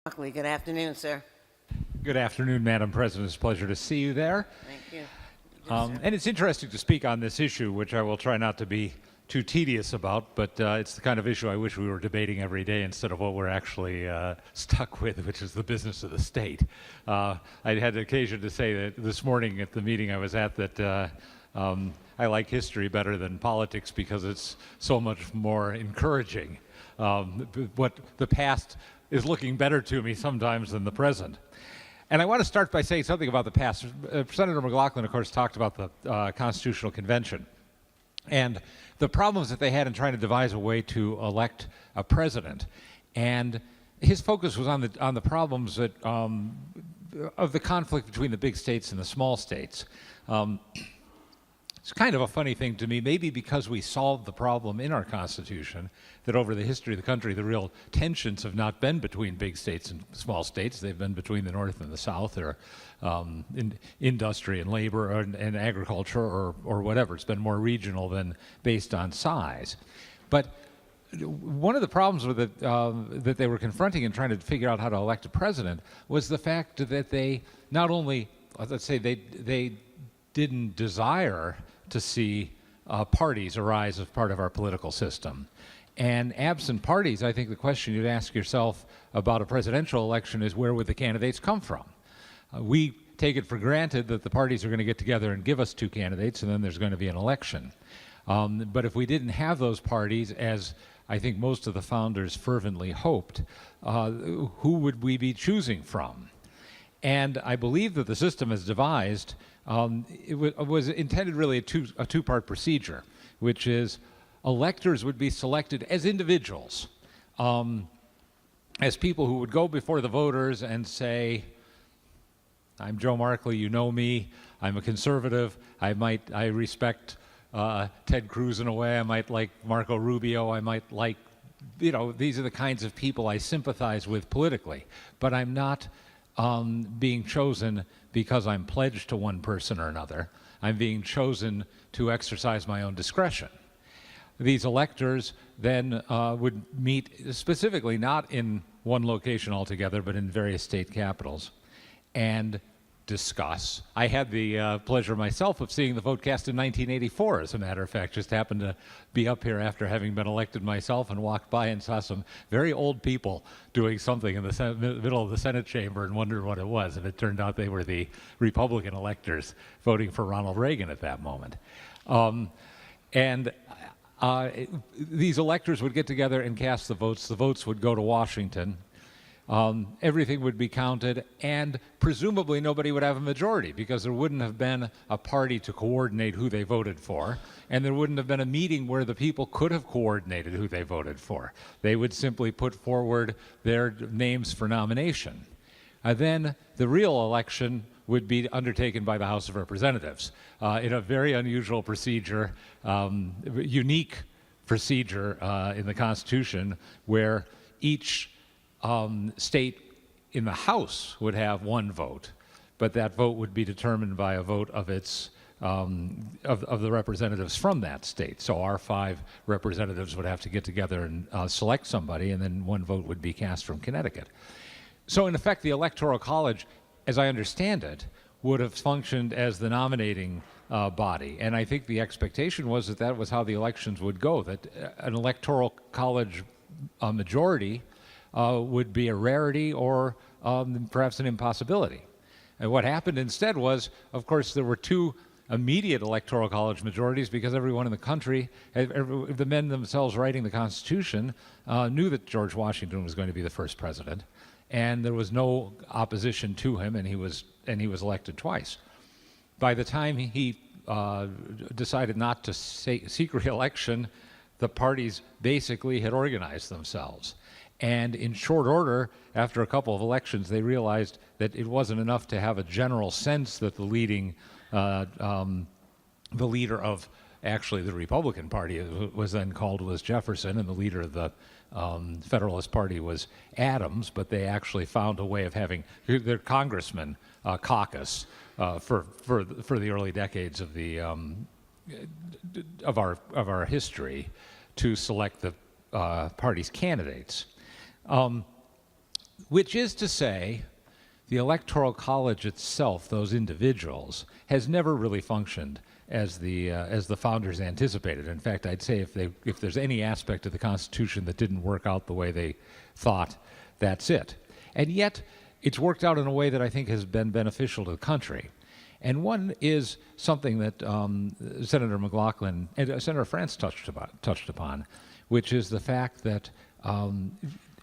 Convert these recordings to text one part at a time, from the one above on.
Markley, good afternoon, sir. Good afternoon, Madam President. It's a pleasure to see you there. Thank you. Yes, sir. And it's interesting to speak on this issue, which I will try not to be too tedious about, but it's the kind of issue I wish we were debating every day instead of what we're actually stuck with, which is the business of the state. I had occasion to say that this morning at the meeting I was at that I like history better than politics because it's so much more encouraging. What the past is looking better to me sometimes than the present. And I want to start by saying something about the past. Senator McLaughlin, of course, talked about the Constitutional Convention and the problems that they had in trying to devise a way to elect a president. And his focus was on the problems that, of the conflict between the big states and the small states. It's kind of a funny thing to me, maybe because we solved the problem in our Constitution, that over the history of the country, the real tensions have not been between big states and small states. They've been between the North and the South, or in industry and labor and agriculture, or whatever. It's been more regional than based on size. But one of the problems with it, that they were confronting in trying to figure out how to elect a president was the fact that they not only, let's say, they didn't desire to see parties arise as part of our political system. And absent parties, I think the question you'd ask yourself about a presidential election is, where would the candidates come from? We take it for granted that the parties are going to get together and give us two candidates, and then there's going to be an election. But if we didn't have those parties, as I think most of the founders fervently hoped, who would we be choosing from? And I believe that the system as devised, it was intended really a two-part procedure, which is electors would be selected as individuals, as people who would go before the voters and say, I'm Joe Markley, you know me, I'm a conservative, I respect Ted Cruz in a way, I might like Marco Rubio, I might like, these are the kinds of people I sympathize with politically, but I'm not being chosen because I'm pledged to one person or another. I'm being chosen to exercise my own discretion. These electors then would meet specifically not in one location altogether, but in various state capitals, and discuss. I had the pleasure myself of seeing the vote cast in 1984, as a matter of fact. Just happened to be up here after having been elected myself and walked by and saw some very old people doing something in the middle of the Senate chamber and wondered what it was. And it turned out they were the Republican electors voting for Ronald Reagan at that moment. These electors would get together and cast the votes. The votes would go to Washington. Everything would be counted, and presumably nobody would have a majority because there wouldn't have been a party to coordinate who they voted for, and there wouldn't have been a meeting where the people could have coordinated who they voted for. They would simply put forward their names for nomination. Then the real election would be undertaken by the House of Representatives in a very unusual procedure, unique procedure in the Constitution, where each state in the House would have one vote, but that vote would be determined by a vote of its of the representatives from that state. So our 5 representatives would have to get together and select somebody, and then one vote would be cast from Connecticut. So in effect, the Electoral College, as I understand it, would have functioned as the nominating body. And I think the expectation was that that was how the elections would go, that an Electoral College majority would be a rarity or perhaps an impossibility. And what happened instead was, of course, there were 2 immediate Electoral College majorities because everyone in the country, the men themselves writing the Constitution, knew that George Washington was going to be the first president, and there was no opposition to him, and he was elected twice. By the time he decided not to seek re-election, the parties basically had organized themselves. And in short order, after a couple of elections, they realized that it wasn't enough to have a general sense that the leader of actually the Republican Party was then called was Jefferson, and the leader of the Federalist Party was Adams, but they actually found a way of having their congressman caucus for the early decades of the of our history to select the party's candidates. which is to say, the Electoral College itself, those individuals, has never really functioned as the founders anticipated. In fact, I'd say if there's any aspect of the Constitution that didn't work out the way they thought, that's it. And yet, it's worked out in a way that I think has been beneficial to the country. And one is something that Senator McLaughlin and Senator France touched upon, which is the fact that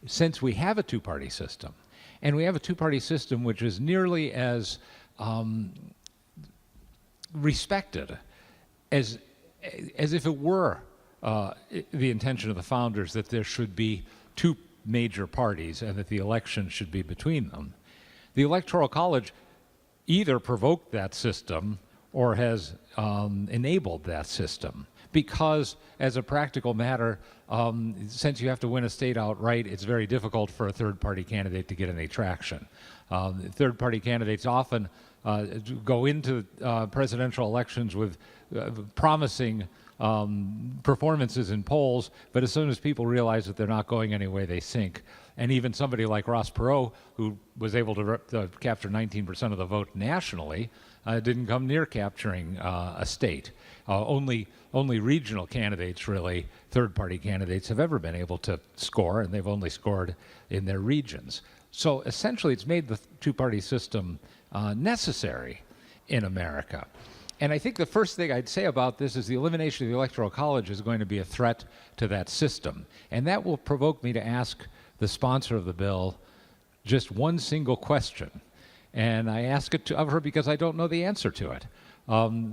since we have a two-party system, and we have a two-party system which is nearly as respected as if it were the intention of the founders that there should be two major parties and that the election should be between them. The Electoral College either provoked that system or has enabled that system because, as a practical matter, since you have to win a state outright, it's very difficult for a third-party candidate to get any traction. Third-party candidates often go into presidential elections with promising performances in polls, but as soon as people realize that they're not going any way, they sink. And even somebody like Ross Perot, who was able to capture 19% of the vote nationally, didn't come near capturing a state. Only regional candidates, really, third-party candidates, have ever been able to score, and they've only scored in their regions. So essentially, it's made the two-party system necessary in America. And I think the first thing I'd say about this is the elimination of the Electoral College is going to be a threat to that system. And that will provoke me to ask the sponsor of the bill just one single question. And I ask it of her because I don't know the answer to it.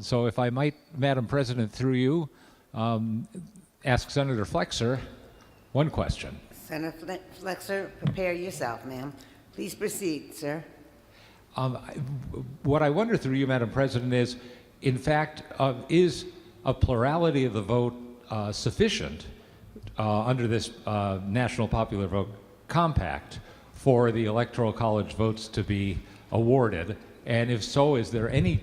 So if I might, Madam President, through you, ask Senator Flexer one question. Senator Flexer, prepare yourself, ma'am. Please proceed, sir. What I wonder through you, Madam President, is, in fact, is a plurality of the vote sufficient under this National Popular Vote Compact for the Electoral College votes to be awarded? And if so, is there any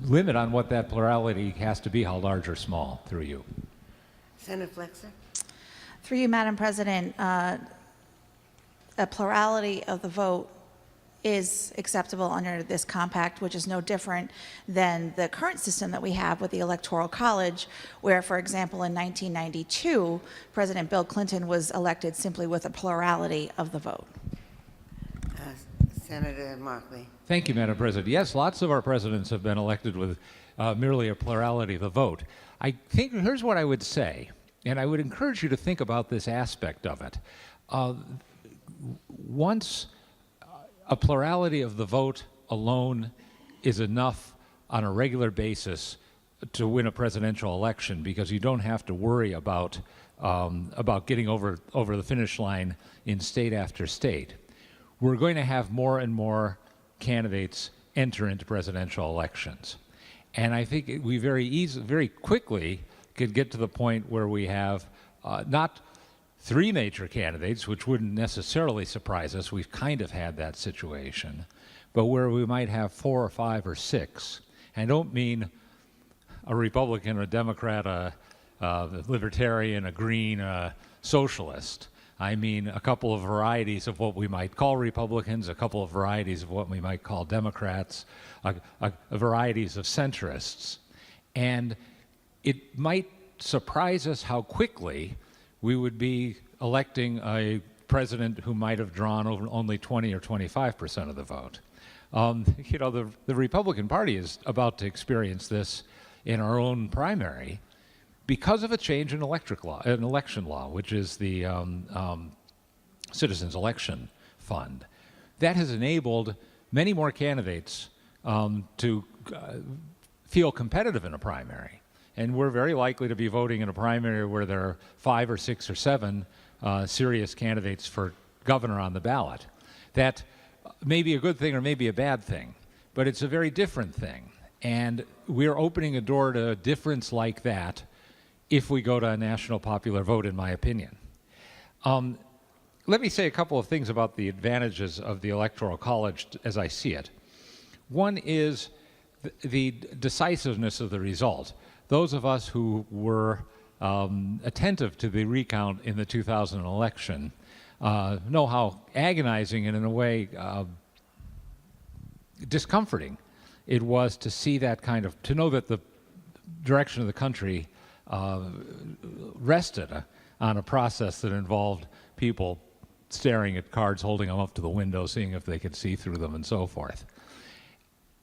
limit on what that plurality has to be, how large or small, through you? Senator Flexer. Through you, Madam President, a plurality of the vote is acceptable under this compact, which is no different than the current system that we have with the Electoral College, where, for example, in 1992, President Bill Clinton was elected simply with a plurality of the vote. Senator Markley. Thank you, Madam President. Yes, lots of our presidents have been elected with merely a plurality of the vote. I think here's what I would say, and I would encourage you to think about this aspect of it. Once a plurality of the vote alone is enough on a regular basis to win a presidential election, because you don't have to worry about getting over the finish line in state after state. We're going to have more and more candidates enter into presidential elections. And I think we very quickly could get to the point where we have not three major candidates, which wouldn't necessarily surprise us. We've kind of had that situation. But where we might have 4 or 5 or 6. And I don't mean a Republican, a Democrat, a Libertarian, a Green, a Socialist. I mean a couple of varieties of what we might call Republicans, a couple of varieties of what we might call Democrats, varieties of centrists. And it might surprise us how quickly we would be electing a president who might have drawn over only 20 or 25% of the vote. The Republican Party is about to experience this in our own primary because of a change in election law, which is the Citizens Election Fund. That has enabled many more candidates to feel competitive in a primary. And we're very likely to be voting in a primary where there are 5 or 6 or 7 serious candidates for governor on the ballot. That may be a good thing or may be a bad thing, but it's a very different thing. And we're opening a door to a difference like that if we go to a national popular vote, in my opinion. Let me say a couple of things about the advantages of the Electoral College as I see it. One is the decisiveness of the result. Those of us who were attentive to the recount in the 2000 election know how agonizing and in a way discomforting it was to see that kind of, to know that the direction of the country rested on a process that involved people staring at cards, holding them up to the window, seeing if they could see through them, and so forth.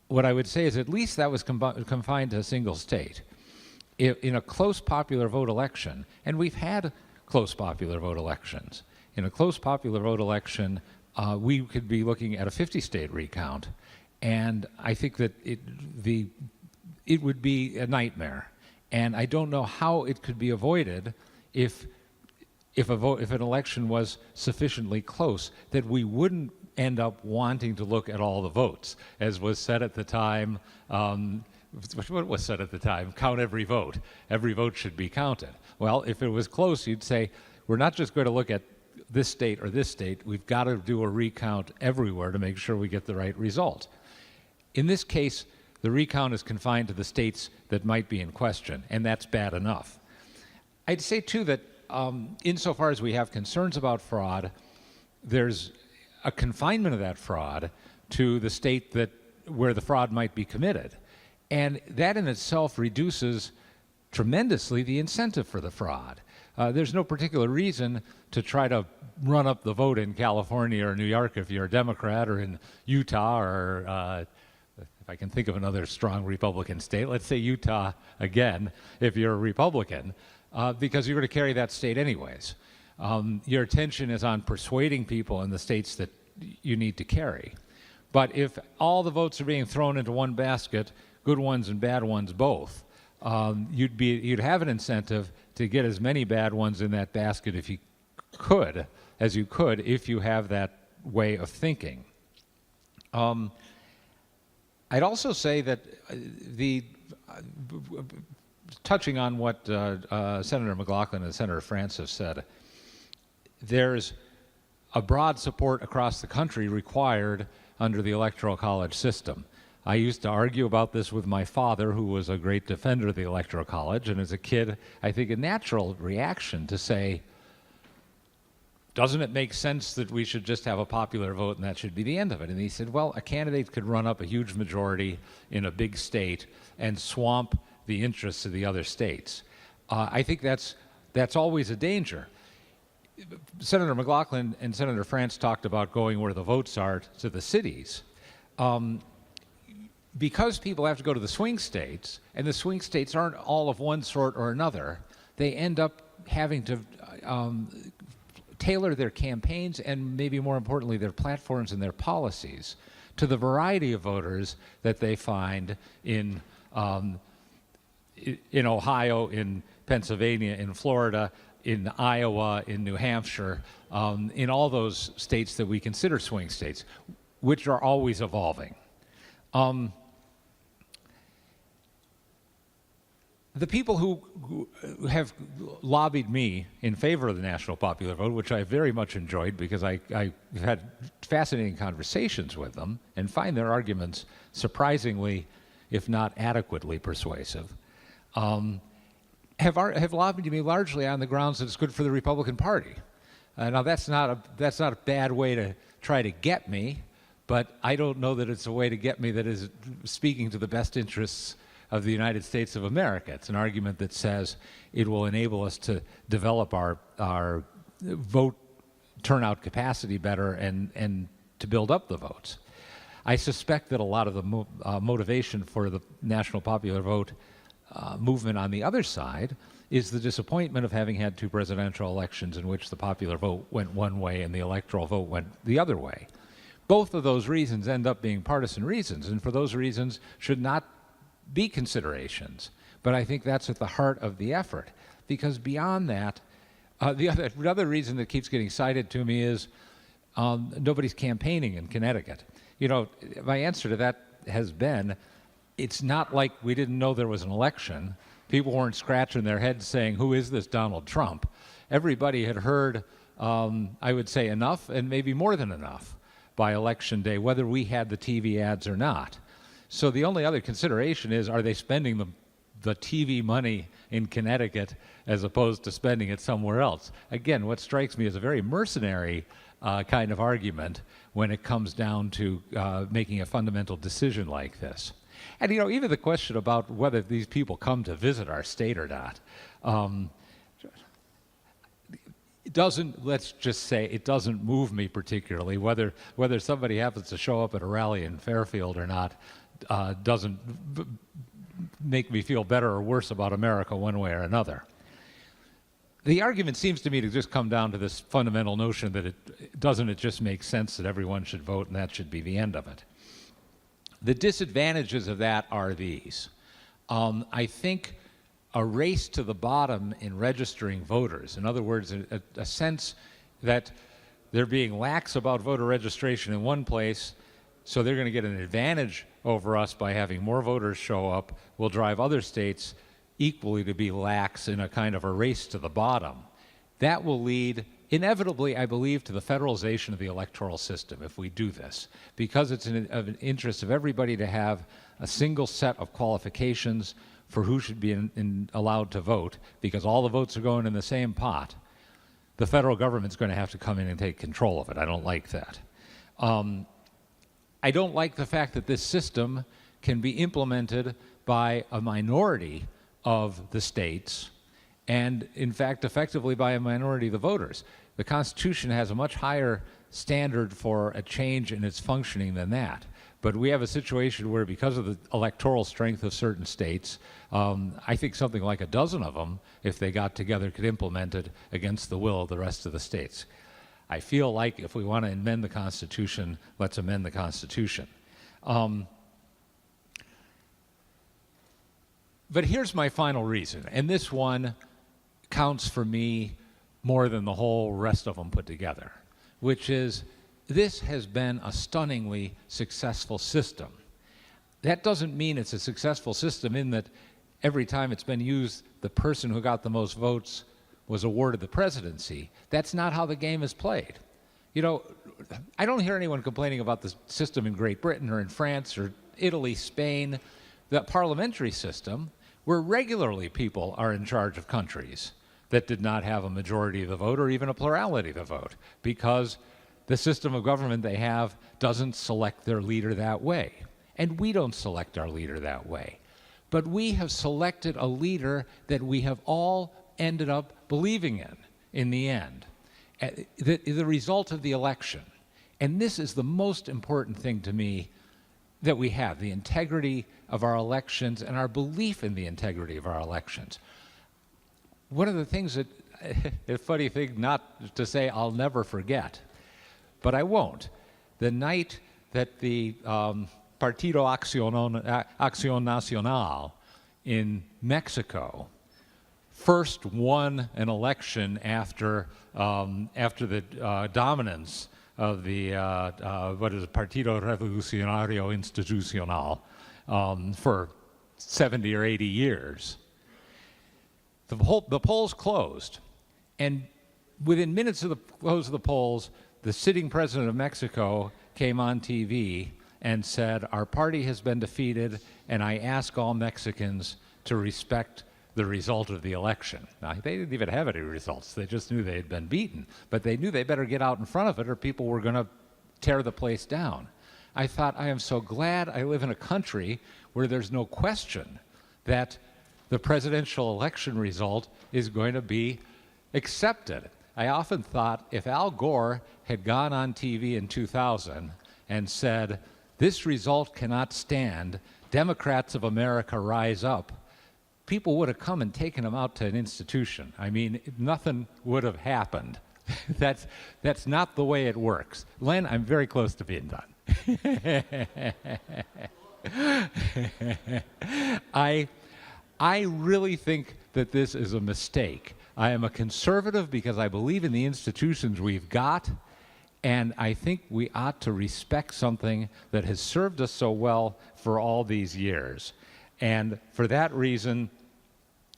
What I would say is at least that was confined to a single state. In a close popular vote election, and we've had close popular vote elections, in a close popular vote election, we could be looking at a 50-state recount, and I think that it would be a nightmare. And I don't know how it could be avoided if an election was sufficiently close that we wouldn't end up wanting to look at all the votes, as was said at the time. What was said at the time? Count every vote. Every vote should be counted. Well, if it was close, you'd say, we're not just going to look at this state or this state. We've got to do a recount everywhere to make sure we get the right result. In this case, the recount is confined to the states that might be in question, and that's bad enough. I'd say, too, that insofar as we have concerns about fraud, there's a confinement of that fraud to the state where the fraud might be committed. And that in itself reduces tremendously the incentive for the fraud. There's no particular reason to try to run up the vote in California or New York if you're a Democrat, or in Utah, or if I can think of another strong Republican state, let's say Utah again, if you're a Republican, because you're going to carry that state anyways. Your attention is on persuading people in the states that you need to carry. But if all the votes are being thrown into one basket, good ones and bad ones both, you'd have an incentive to get as many bad ones in that basket if you could, if you have that way of thinking. I'd also say that touching on what Senator McLaughlin and Senator France have said, there's a broad support across the country required under the Electoral College system. I used to argue about this with my father, who was a great defender of the Electoral College, and as a kid, I think a natural reaction to say, doesn't it make sense that we should just have a popular vote and that should be the end of it? And he said, well, a candidate could run up a huge majority in a big state and swamp the interests of the other states. I think that's always a danger. Senator McLaughlin and Senator France talked about going where the votes are to the cities. Because people have to go to the swing states, and the swing states aren't all of one sort or another, they end up having to tailor their campaigns and, maybe more importantly, their platforms and their policies to the variety of voters that they find in Ohio, in Pennsylvania, in Florida, in Iowa, in New Hampshire, in all those states that we consider swing states, which are always evolving. The people who have lobbied me in favor of the national popular vote, which I very much enjoyed because I've had fascinating conversations with them and find their arguments surprisingly, if not adequately, persuasive, have lobbied me largely on the grounds that it's good for the Republican Party. Now that's not a bad way to try to get me, but I don't know that it's a way to get me that is speaking to the best interests of the United States of America. It's an argument that says it will enable us to develop our vote turnout capacity better and to build up the votes. I suspect that a lot of the motivation for the national popular vote movement on the other side is the disappointment of having had two presidential elections in which the popular vote went one way and the electoral vote went the other way. Both of those reasons end up being partisan reasons, and for those reasons should not be considerations. But I think that's at the heart of the effort, because beyond that, the other reason that keeps getting cited to me is nobody's campaigning in Connecticut. You know, my answer to that has been, it's not like we didn't know there was an election. People weren't scratching their heads saying, who is this Donald Trump? Everybody had heard, I would say, enough, and maybe more than enough, by Election Day, whether we had the TV ads or not. So the only other consideration is, are they spending the the TV money in Connecticut as opposed to spending it somewhere else. Again, what strikes me as a very mercenary kind of argument when it comes down to making a fundamental decision like this. And, even the question about whether these people come to visit our state or not, let's just say, it doesn't move me particularly. Whether somebody happens to show up at a rally in Fairfield or not doesn't make me feel better or worse about America one way or another. The argument seems to me to just come down to this fundamental notion that it just make sense that everyone should vote and that should be the end of it. The disadvantages of that are these. I think a race to the bottom in registering voters, in other words, a sense that they're being lax about voter registration in one place, so they're going to get an advantage over us by having more voters show up, will drive other states equally to be lax in a kind of a race to the bottom. That will lead, inevitably, I believe, to the federalization of the electoral system if we do this, because it's of an interest of everybody to have a single set of qualifications for who should be allowed to vote, because all the votes are going in the same pot. The federal government's going to have to come in and take control of it. I don't like that. I don't like the fact that this system can be implemented by a minority of the states and, in fact, effectively by a minority of the voters. The Constitution has a much higher standard for a change in its functioning than that. But we have a situation where, because of the electoral strength of certain states, I think something like a dozen of them, if they got together, could implement it against the will of the rest of the states. I feel like if we want to amend the Constitution, let's amend the Constitution. But here's my final reason, and this one counts for me more than the whole rest of them put together, which is this has been a stunningly successful system. That doesn't mean it's a successful system in that every time it's been used, the person who got the most votes was awarded the presidency. That's not how the game is played. I don't hear anyone complaining about the system in Great Britain or in France or Italy, Spain, the parliamentary system, where regularly people are in charge of countries that did not have a majority of the vote or even a plurality of the vote, because the system of government they have doesn't select their leader that way. And we don't select our leader that way. But we have selected a leader that we have all ended up believing in the end, the result of the election. And this is the most important thing to me that we have, the integrity of our elections and our belief in the integrity of our elections. One of the things that, a funny thing not to say I'll never forget, but I won't, the night that the Partido Acción Nacional in Mexico first won an election after the dominance of the Partido Revolucionario Institucional for 70 or 80 years. The polls closed, and within minutes of the close of the polls, the sitting president of Mexico came on TV and said, "Our party has been defeated, and I ask all Mexicans to respect the result of the election." Now, they didn't even have any results. They just knew they had been beaten. But they knew they better get out in front of it or people were going to tear the place down. I thought, I am so glad I live in a country where there's no question that the presidential election result is going to be accepted. I often thought if Al Gore had gone on TV in 2000 and said, "This result cannot stand, Democrats of America rise up," people would have come and taken him out to an institution. I mean, nothing would have happened. That's not the way it works. Len, I'm very close to being done. I really think that this is a mistake. I am a conservative because I believe in the institutions we've got, and I think we ought to respect something that has served us so well for all these years. And for that reason,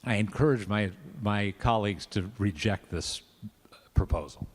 I encourage my colleagues to reject this proposal.